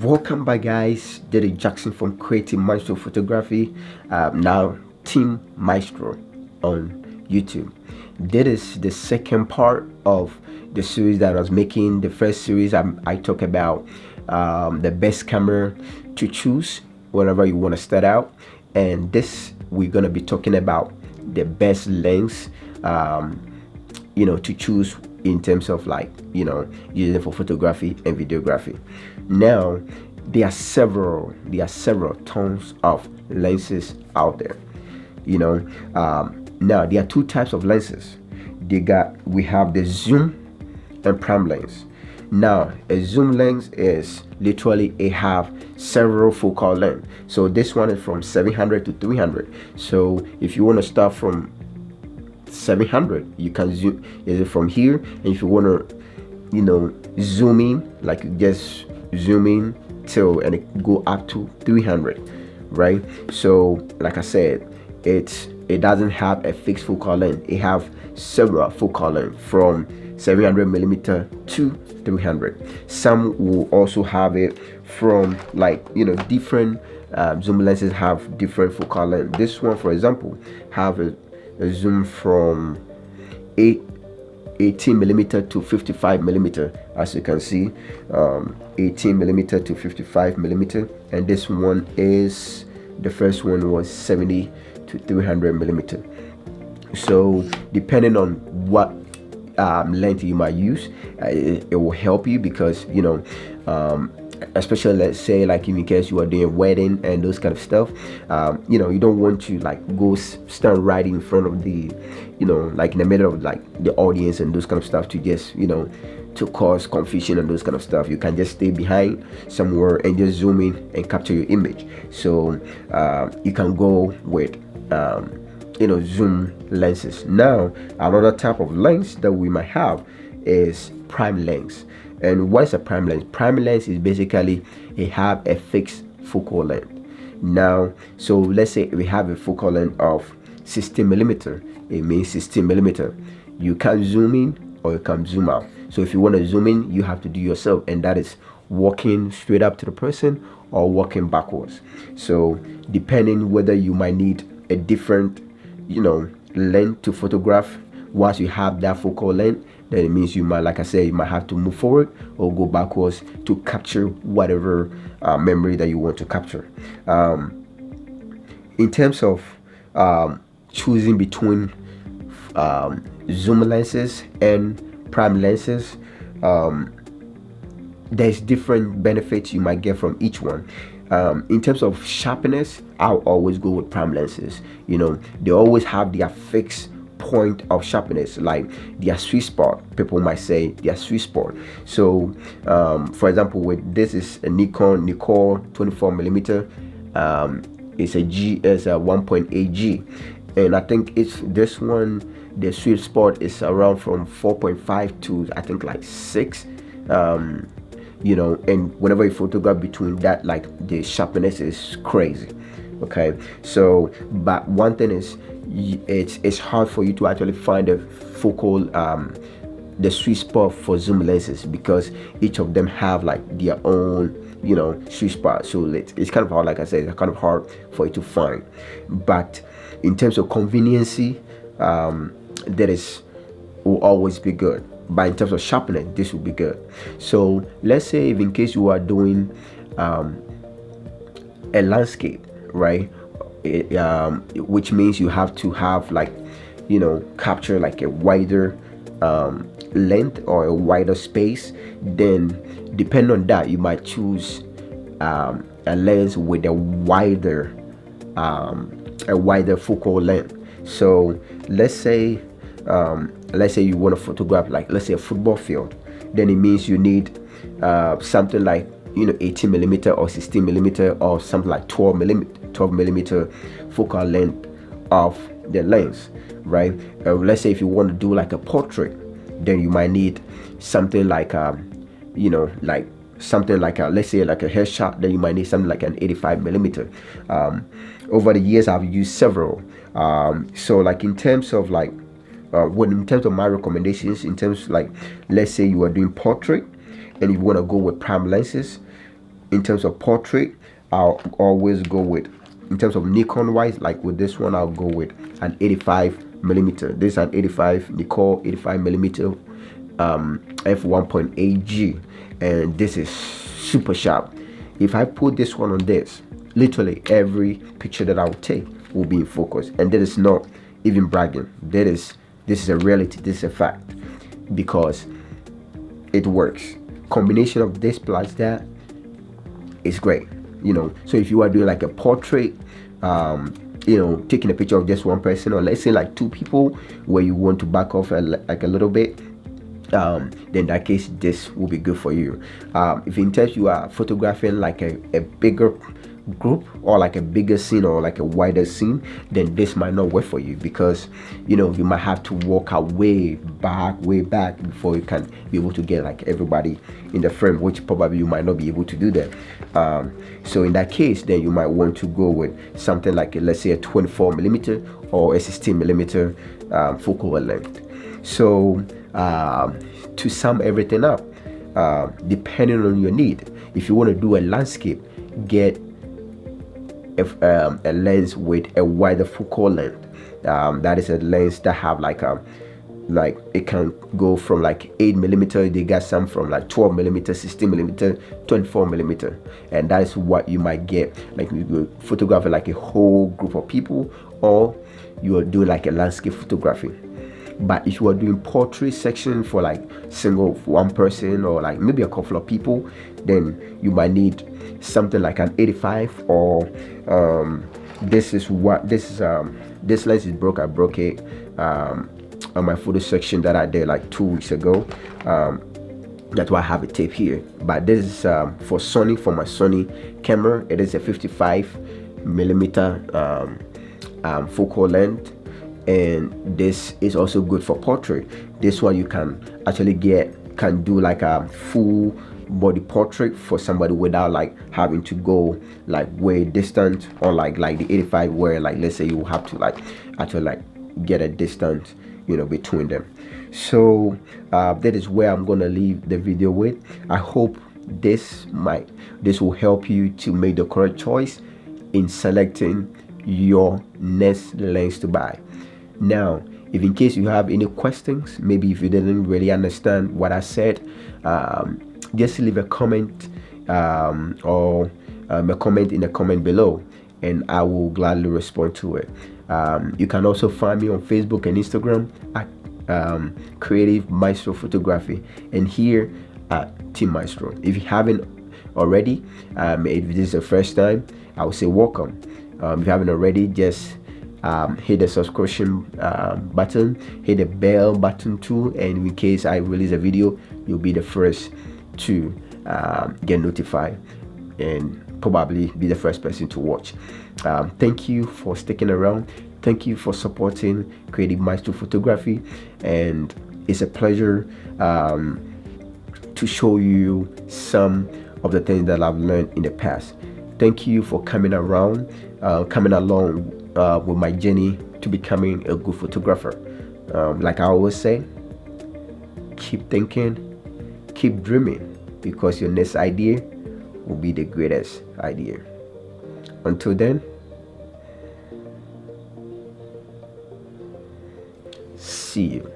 Welcome back, guys. This is Jackson from Creative Maestro Photography, now Team Maestro on YouTube. This is the second part of the series that I was making. The first series I talk about the best camera to choose whenever you want to start out, and this we're gonna be talking about the best lens to choose in terms of using it for photography and videography. Now there are several tons of lenses out there. Now there are two types of lenses. We have the zoom and prime lens. Now a zoom lens is literally it have several focal length. So this one is from 700 to 300. So if you want to start from 700, you can zoom is it from here, and if you want to zoom in, like you just zoom in till and it go up to 300, right? So like I said, it doesn't have a fixed focal length. It have several focal length from 700 millimeter to 300. Some will also have it from different zoom lenses have different focal length. This one, for example, have a zoom from 18 millimeter to 55 millimeter, as you can see, 18 millimeter to 55 millimeter, and this one is the first one was 70 to 300 millimeter. So depending on what length you might use, it will help you because especially let's say like in case you are doing a wedding and those kind of stuff, you don't want to go stand right in front of the like in the middle of the audience and those kind of stuff to just to cause confusion and those kind of stuff. You can just stay behind somewhere and just zoom in and capture your image. So you can go with zoom lenses. Now another type of lens that we might have is prime lens. And what is a prime lens? Prime lens is basically it have a fixed focal length. Now, so let's say we have a focal length of 16 millimeter. It means 16 millimeter. You can zoom in or you can zoom out. So if you want to zoom in, you have to do yourself, and that is walking straight up to the person or walking backwards. So depending whether you might need a different length to photograph once you have that focal length, then it means you might, like I said, you might have to move forward or go backwards to capture whatever memory that you want to capture. In terms of choosing between zoom lenses and prime lenses, there's different benefits you might get from each one. In terms of sharpness, I'll always go with prime lenses. They always have their fixed point of sharpness, like their sweet spot. People might say their sweet spot. So for example, with this is a Nikon 24 millimeter. It's a 1.8 G, and I think it's this one, the sweet spot is around from 4.5 to I think like 6. And whenever you photograph between that, the sharpness is crazy. Okay, so but one thing is it's hard for you to actually find a focal the sweet spot for zoom lenses, because each of them have their own sweet spot. So it's kind of hard, like I said, it's kind of hard for you to find. But in terms of conveniency, that is will always be good. But in terms of sharpness, this will be good. So let's say if in case you are doing a landscape, right? Which means you have to have capture a wider length or a wider space. Then depending on that, you might choose a lens with a wider focal length. So let's say you want to photograph let's say a football field. Then it means you need something 18 millimeter or 16 millimeter or something like 12 millimeter focal length of the lens, right? Let's say if you want to do a portrait, then you might need something something let's say a headshot. Then you might need something like an 85 millimeter. Over the years I've used several. So in terms of in terms of my recommendations, in terms let's say you are doing portrait and you want to go with prime lenses, in terms of portrait, I'll always go with, in terms of Nikon wise, like with this one, I'll go with an 85 millimeter. This is an 85 Nikon 85 millimeter f1.8G, and this is super sharp. If I put this one on this, literally every picture that I will take will be in focus, and that is not even bragging. This is a reality. This is a fact, because it works. Combination of this plus that is great. So if you are doing like a portrait, taking a picture of just one person, or let's say like two people, where you want to back off like a little bit, then in that case this will be good for you. If in terms you are photographing like a bigger group, or like a bigger scene, or like a wider scene, then this might not work for you, because you might have to walk way back before you can be able to get like everybody in the frame, which probably you might not be able to do that. So in that case, then you might want to go with something like let's say a 24 millimeter or a 16 millimeter focal length. So to sum everything up, depending on your need, if you want to do a landscape, get a lens with a wider focal length. That is a lens that have like it can go from like 8 millimeter. They got some from like 12 millimeter, 16 millimeter, 24 millimeter, and that is what you might get. Like you photograph like a whole group of people, or you are doing like a landscape photography. But if you are doing portrait section for like single one person, or like maybe a couple of people, then you might need something like an 85, or this lens is broke. I broke it on my photo section that I did like 2 weeks ago. That's why I have a tape here. But this is for Sony, for my Sony camera. It is a 55 millimeter focal length, and this is also good for portrait. This one you can actually can do like a full body portrait for somebody without like having to go like way distant, or like the 85, where like let's say you have to like actually like get a distance between them. So that is where I'm gonna leave the video with. I hope this will help you to make the correct choice in selecting your next lens to buy. Now, if in case you have any questions, maybe if you didn't really understand what I said, just leave a comment, or a comment in the comment below, and I will gladly respond to it. You can also find me on Facebook and Instagram at Creative Maestro Photography, and here at Team Maestro. If you haven't already, if this is the first time, I would say welcome. If you haven't already, just hit the subscription button, hit the bell button too, and in case I release a video, you'll be the first to get notified and probably be the first person to watch. Thank you for sticking around. Thank you for supporting Creative Maestro Photography, and it's a pleasure to show you some of the things that I've learned in the past. Thank you for coming along with my journey to becoming a good photographer. Like I always say, keep thinking, keep dreaming, because your next idea will be the greatest idea. Until then, see you.